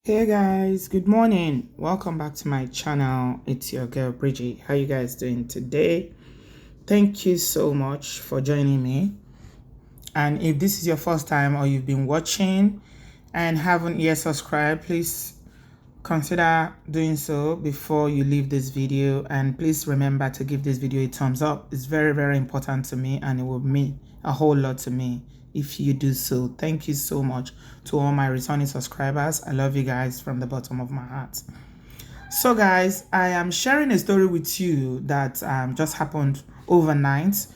Hey guys, good morning. Welcome back to my channel. It's your girl Bridget. How you guys doing today? Thank you so much for joining me. And if this is your first time or you've been watching and haven't yet subscribed, please consider doing so before you leave this video. And please remember to give this video a thumbs up. It's very, very important to me and it will mean a whole lot to me if you do so. Thank you so much to all my returning subscribers. I love you guys from the bottom of my heart. So guys, I am sharing a story with you that just happened overnight.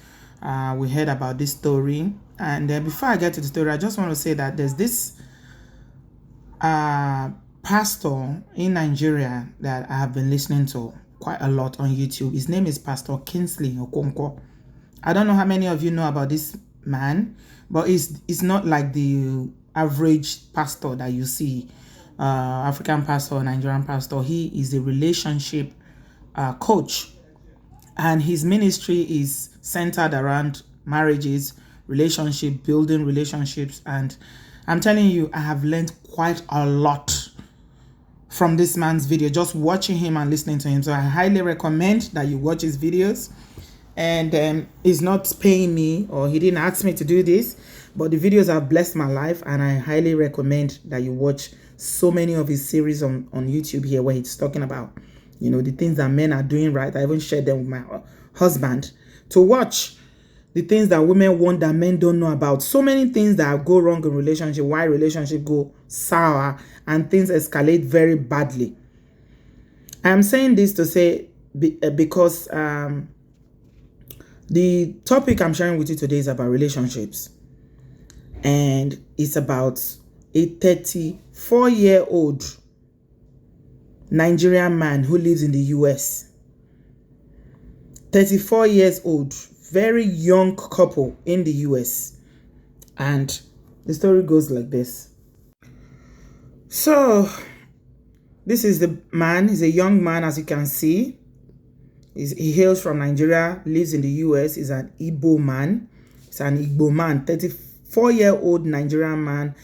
We heard about this story, and before I get to the story, I just want to say that there's this pastor in Nigeria that I have been listening to quite a lot on YouTube. His name is Pastor Kingsley Okonkwo. I don't know how many of you know about this man, but it's not like the average pastor that you see, African pastor, Nigerian pastor. He is a relationship coach, and his ministry is centered around marriages, relationship building, relationships. And I'm telling you, I have learned quite a lot from this man's video, just watching him and listening to him. So I highly recommend that you watch his videos. And he's not paying me, or he didn't ask me to do this, but the videos have blessed my life, and I highly recommend that you watch so many of his series on YouTube here, where he's talking about, you know, the things that men are doing right. I even shared them with my husband to watch the things that women want that men don't know about. So many things that go wrong in relationship, why relationship go sour and things escalate very badly. I'm saying this to say because the topic I'm sharing with you today is about relationships, and it's about a 34-year-old Nigerian man who lives in the US. 34 years old, very young couple in the US. And the story goes like this. So, this is the man. He's a young man, as you can see. He hails from Nigeria, lives in the US, is an Igbo man. He's an Igbo man, 34-year-old Nigerian man.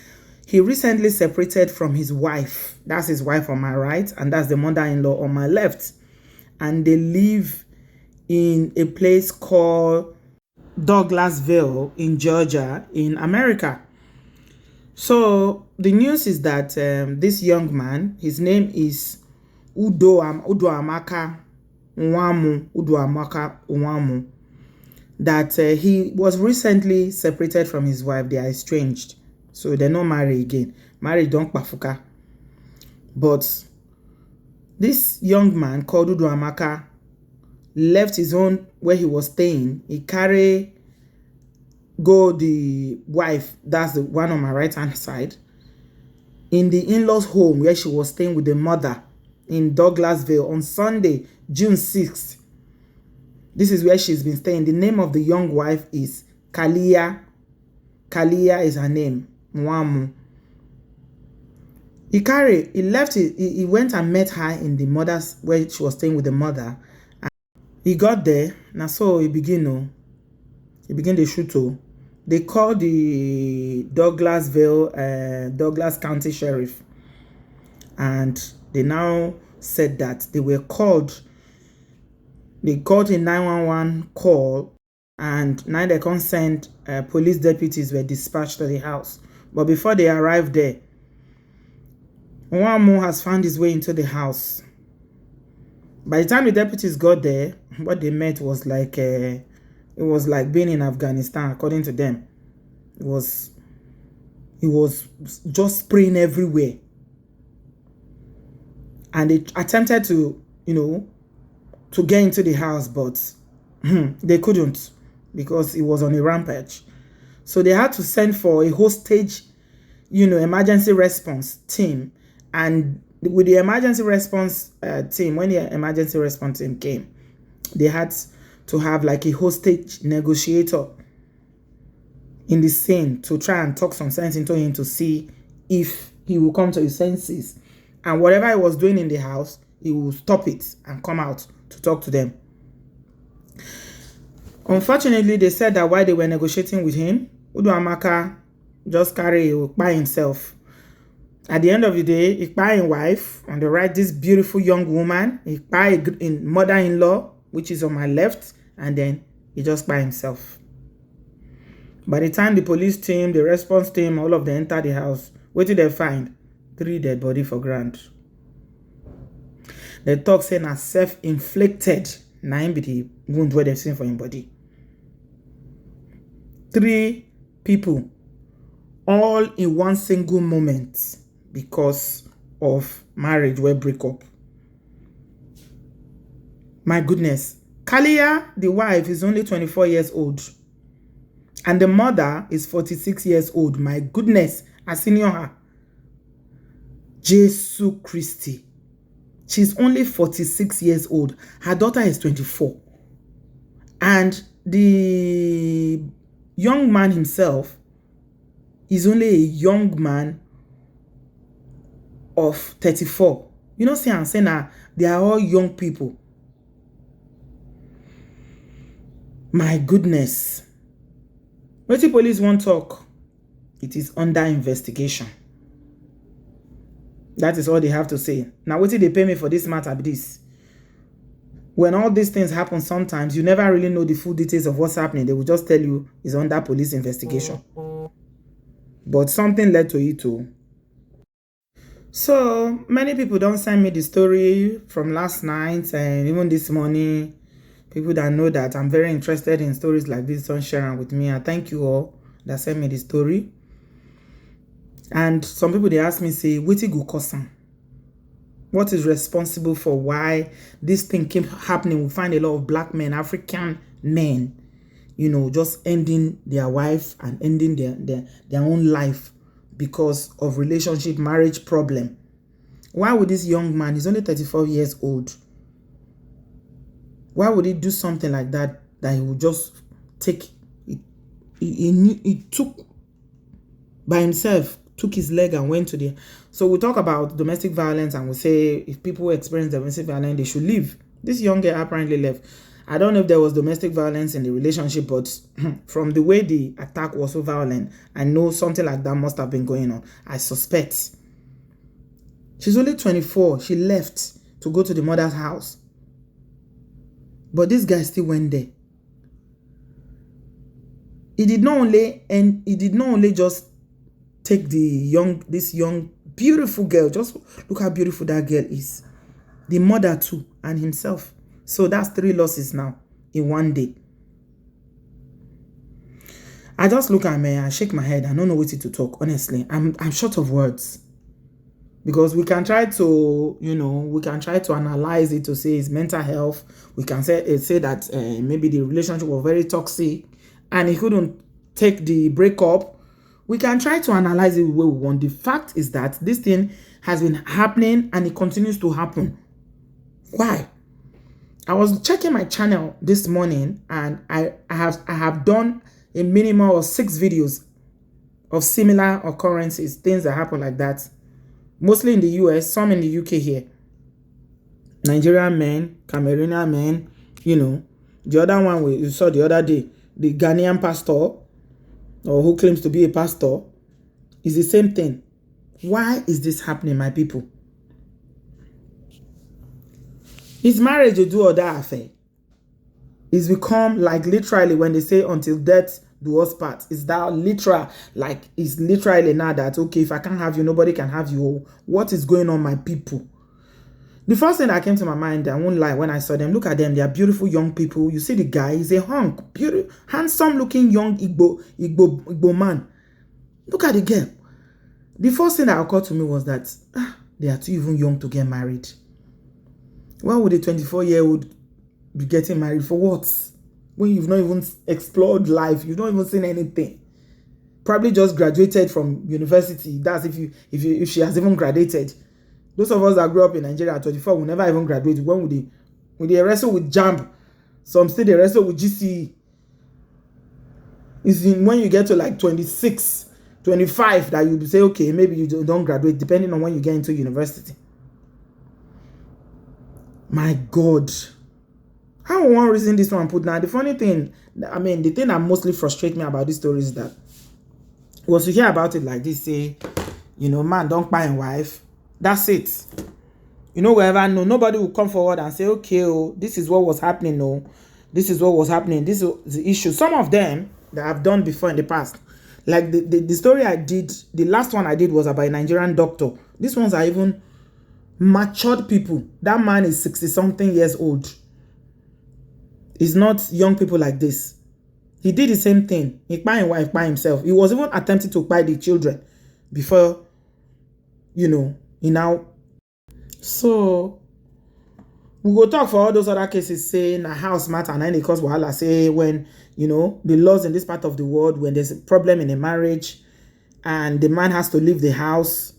He recently separated from his wife. That's his wife on my right, and that's the mother-in-law on my left. And they live in a place called Douglasville in Georgia, in America. So the news is that this young man, his name is Udoamaka Nwamu, that he was recently separated from his wife. They are estranged, so they're not married again. Married don't pafuka. But this young man called Udoamaka left his own where he was staying. He go the wife, that's the one on my right hand side, in the in-laws home where she was staying with the mother in Douglasville on Sunday, June 6th. This is where she's been staying. The name of the young wife is Kalia. Kalia is her name. Nwamu. He left it. He went and met her in the mother's, where she was staying with the mother. And he got there. Now so he begin the shoot. They called the Douglasville, Douglas County Sheriff, and they now said that they called a 911 call, and now they consent police deputies were dispatched to the house. But before they arrived there, Nwamu has found his way into the house. By the time the deputies got there, what they met was like it was like being in Afghanistan, according to them. It was just spraying everywhere. And they attempted to, to get into the house, but they couldn't, because it was on a rampage. So they had to send for a hostage, emergency response team. And with the emergency response team, when the emergency response team came, they had to have like a hostage negotiator in the scene to try and talk some sense into him to see if he will come to his senses. And whatever he was doing in the house, he will stop it and come out to talk to them. Unfortunately, they said that while they were negotiating with him, Udoamaka just carried by himself. At the end of the day, he buy a wife. On the right, this beautiful young woman. He buy a mother-in-law, which is on my left. And then he just by himself. By the time the police team, the response team, all of them enter the house, what did they find? 3 dead body for ground. They talk saying na self-inflicted. Na be the wound where they've seen for him body. 3 people, all in one single moment, because of marriage where break up. My goodness. Kalia, the wife, is only 24 years old. And the mother is 46 years old. My goodness. I senior her. Jesus Christi. She's only 46 years old. Her daughter is 24. And the young man himself is only a young man of 34. You know, see, I'm saying that they are all young people. My goodness. When the police won't talk, it is under investigation. That is all they have to say. Now, what did they pay me for this matter? This. When all these things happen, sometimes you never really know the full details of what's happening. They will just tell you it's under police investigation. But something led to it too. So many people don't send me the story from last night and even this morning. People that know that I'm very interested in stories like this don't share them with me. I thank you all that sent me the story. And some people, they ask me, say, what go cause am? What is responsible for why this thing keep happening? We find a lot of black men, African men, you know, just ending their wife and ending their own life because of relationship, marriage problem. Why would this young man, he's only 34 years old, why would he do something like that, that he would just take, he took by himself, took his leg and went to the... So we talk about domestic violence and we say if people experience domestic violence, they should leave. This young girl apparently left. I don't know if there was domestic violence in the relationship, but from the way the attack was so violent, I know something like that must have been going on. I suspect. She's only 24. She left to go to the mother's house. But this guy still went there. He did not only just take this young, beautiful girl. Just look how beautiful that girl is. The mother too, and himself. So that's 3 losses now in one day. I just look at me, I shake my head. I don't know what to talk, honestly. I'm short of words. Because we can try to, we can try to analyze it to say it's mental health. We can say that maybe the relationship was very toxic and he couldn't take the breakup. We can try to analyze it the way we want. The fact is that this thing has been happening and it continues to happen. Why? I was checking my channel this morning and I have done a minimum of 6 videos of similar occurrences, things that happen like that. Mostly in the US, some in the UK here. Nigerian men, Cameroonian men, The other one we saw the other day, the Ghanaian pastor, or who claims to be a pastor, is the same thing. Why is this happening, my people? Is marriage a do or die affair? It's become like literally when they say until death do us part. Is that literal? Like, it's literally now that, okay, if I can't have you, nobody can have you. What is going on, my people? The first thing that came to my mind, I won't lie, when I saw them, look at them. They are beautiful young people. You see the guy, he's a hunk, beautiful, handsome looking young Igbo man. Look at the girl. The first thing that occurred to me was that they are too even young to get married. Why would a 24-year-old be getting married for what? When you've not even explored life, you've not even seen anything. Probably just graduated from university. That's if she has even graduated. Those of us that grew up in Nigeria at 24 will never even graduate. When would they wrestle with JAMB? Some still they wrestle with GCE. It's when you get to like 26, 25 that you say, okay, maybe you don't graduate, depending on when you get into university. My God. How one reason this one put now? The funny thing, the thing that mostly frustrates me about this story is that was to hear about it like this, say, man don't buy a wife. That's it. Wherever, no, nobody will come forward and say, okay, oh, this is what was happening. No, this is what was happening. This is the issue. Some of them that I've done before in the past, like the story I did, the last one I did was about a Nigerian doctor. These ones are even matured people. That man is 60-something years old. It's not young people like this. He did the same thing. He buy a wife by himself. He was even attempting to buy the children before, he now. So we go talk for all those other cases, saying a house matter, and then they cause wahala. Say when the laws in this part of the world, when there's a problem in a marriage and the man has to leave the house,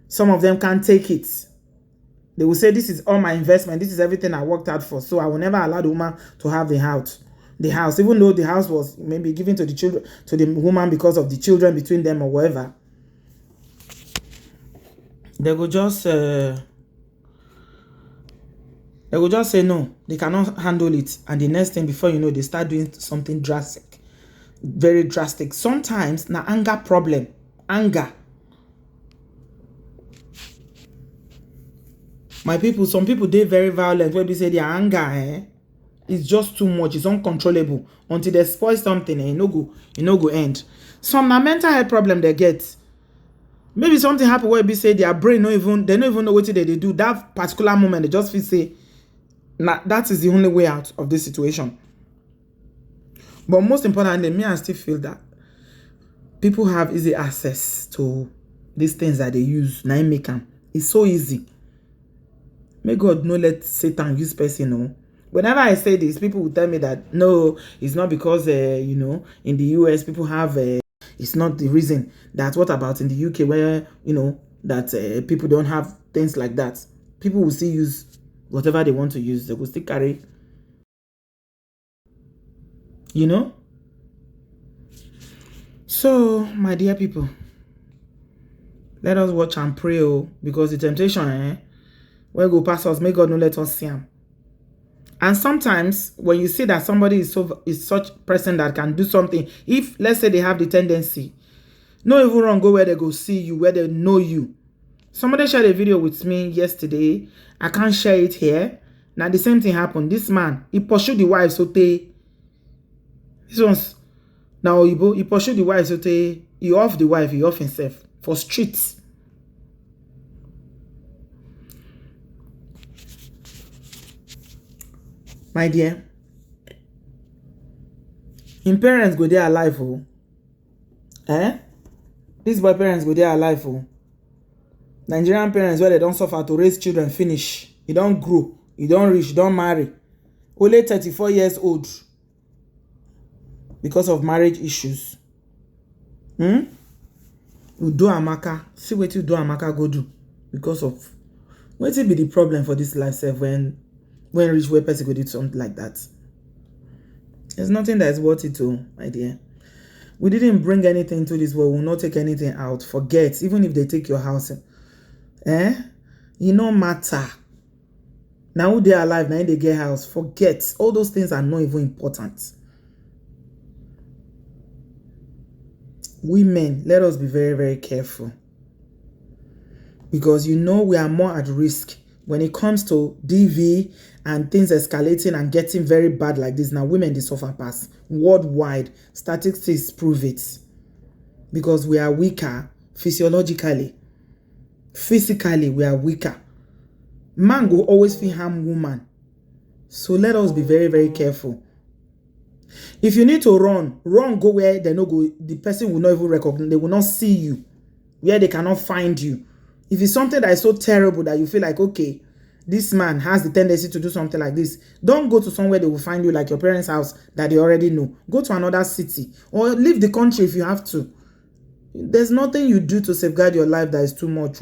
some of them can't take it. They will say, this is all my investment, this is everything I worked out for, so I will never allow the woman to have the house, even though the house was maybe given to the woman because of the children between them or whatever. They will just say no, they cannot handle it, and the next thing, before you know, they start doing something drastic, very drastic. Sometimes na anger problem, anger. My people, some people, they very violent when they say their anger is just too much, it's uncontrollable. Until they spoil something, it no go end. Some na mental health problem they get. Maybe something happen where they say their brain they don't even know what they do. That particular moment, they just feel say, nah, that is the only way out of this situation. But most importantly, me, I still feel that people have easy access to these things that they use. Now make them. It's so easy. May God no let Satan use person. Whenever I say this, people will tell me that no, it's not because in the US people have it's not the reason. That what about in the UK where that people don't have things like that? People will still use whatever they want to use. They will still carry. So my dear people, let us watch and pray, because the temptation where go past us, may God no let us see him. And sometimes when you see that somebody is such person that can do something, if let's say they have the tendency, no even wrong, go where they go see you, where they know you. Somebody shared a video with me yesterday. I can't share it here. Now the same thing happened. This man, he pursued the wife, so this one's now he pursued the wife, so he off the wife, he off himself for streets. My dear, him parents go there alive, These boy parents go there alive, Nigerian parents where they don't suffer to raise children finish. You don't grow, you don't reach, you don't marry. Only 34 years old because of marriage issues. Udo Amaka, see what you do Amaka go do because of what will be the problem for this life self when rich way person go do something like that. There's nothing that is worth it, my dear. We didn't bring anything to this world. We will not take anything out. Forget, even if they take your house, no matter. Now they are alive, now they get house. Forget, all those things are not even important. Women, let us be very, very careful, because we are more at risk when it comes to DV and things escalating and getting very bad like this. Now women, they suffer pass worldwide. Statistics prove it, because we are weaker physiologically. Physically, we are weaker. Man will always feel harm woman. So let us be very, very careful. If you need to run, go where they no go. The person will not even recognize. They will not see you, where they cannot find you. If it's something that is so terrible that you feel like, okay, this man has the tendency to do something like this, don't go to somewhere they will find you, like your parents' house that they already know. Go to another city or leave the country if you have to. There's nothing you do to safeguard your life that is too much.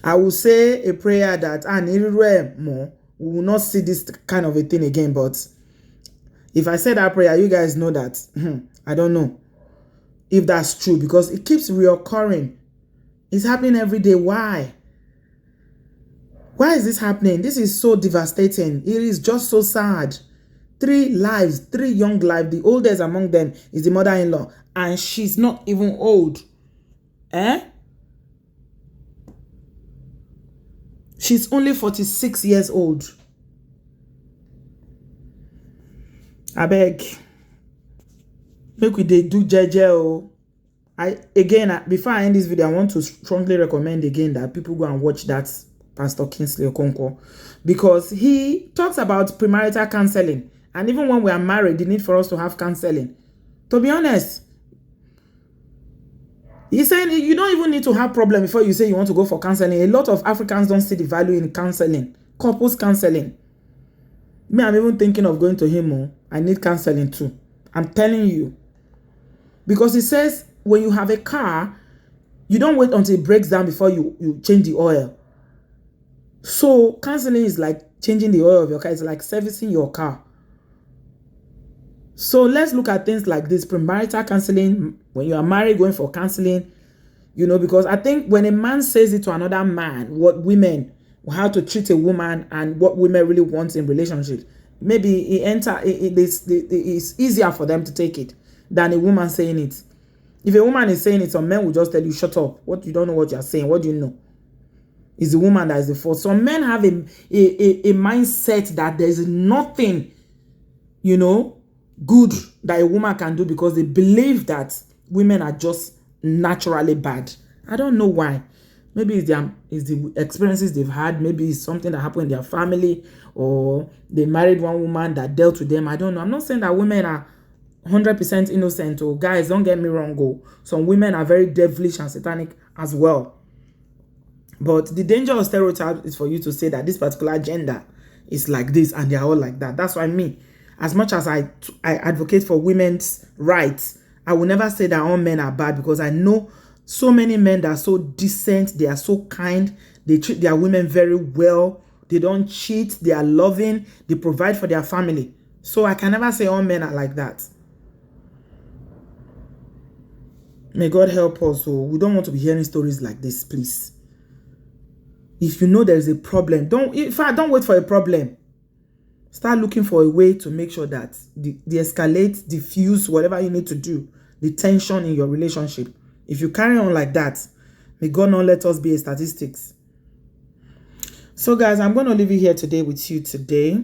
I will say a prayer that we will not see this kind of a thing again. But if I say that prayer, you guys know that I don't know if that's true, because it keeps reoccurring. It's happening every day. Why is this happening? This is so devastating. It is just so sad. 3 lives, 3 young lives. The oldest among them is the mother-in-law, and she's not even old. She's only 46 years old. I beg. Make we do jeje. Before I end this video, I want to strongly recommend again that people go and watch that Pastor Kingsley Okonkwo, because he talks about premarital counseling, and even when we are married, the need for us to have counseling. To be honest, he's saying you don't even need to have problem before you say you want to go for counseling. A lot of Africans don't see the value in counseling, couples counseling. Me, I'm even thinking of going to him. I need counseling too. I'm telling you. Because he says when you have a car, you don't wait until it breaks down before you change the oil. So counseling is like changing the oil of your car. It's like servicing your car. So let's look at things like this. Premarital counseling, when you are married, going for counseling, because I think when a man says it to another man, what women, how to treat a woman and what women really want in relationships, maybe it's easier for them to take it than a woman saying it. If a woman is saying it, some men will just tell you, shut up. What, you don't know what you're saying. What do you know? It's the woman that is the fault. Some men have a mindset that there's nothing, good that a woman can do, because they believe that women are just naturally bad. I don't know why. Maybe it's the experiences they've had. Maybe it's something that happened in their family, or they married one woman that dealt with them. I don't know. I'm not saying that women are 100% innocent. Oh, guys, don't get me wrong. Some women are very devilish and satanic as well. But the danger of stereotypes is for you to say that this particular gender is like this and they're all like that. That's why as much as I advocate for women's rights, I will never say that all men are bad, because I know so many men that are so decent, they are so kind, they treat their women very well, they don't cheat, they are loving, they provide for their family. So I can never say all men are like that. May God help us. So we don't want to be hearing stories like this, please. If you know there is a problem, don't wait for a problem. Start looking for a way to make sure that de-escalate, diffuse, whatever you need to do, the tension in your relationship. If you carry on like that, may God not let us be a statistics. So guys, I'm going to leave it here today with you today.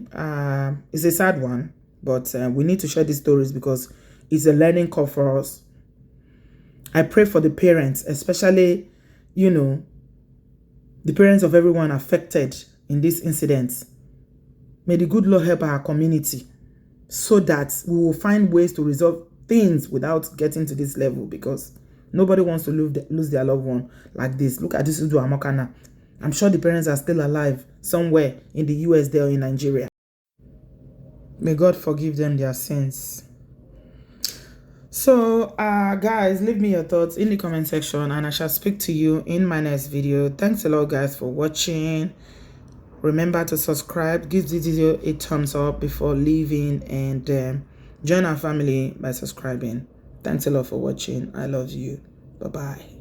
It's a sad one, but we need to share these stories because it's a learning curve for us. I pray for the parents, especially, the parents of everyone affected in this incident. May the good Lord help our community so that we will find ways to resolve things without getting to this level, because nobody wants to lose their loved one like this. Look at this Udu Amokana. I'm sure the parents are still alive somewhere in the US there or in Nigeria. May God forgive them their sins. So, guys, leave me your thoughts in the comment section and I shall speak to you in my next video. Thanks a lot, guys, for watching. Remember to subscribe, give this video a thumbs up before leaving, and join our family by subscribing. Thanks a lot for watching. I love you. Bye-bye.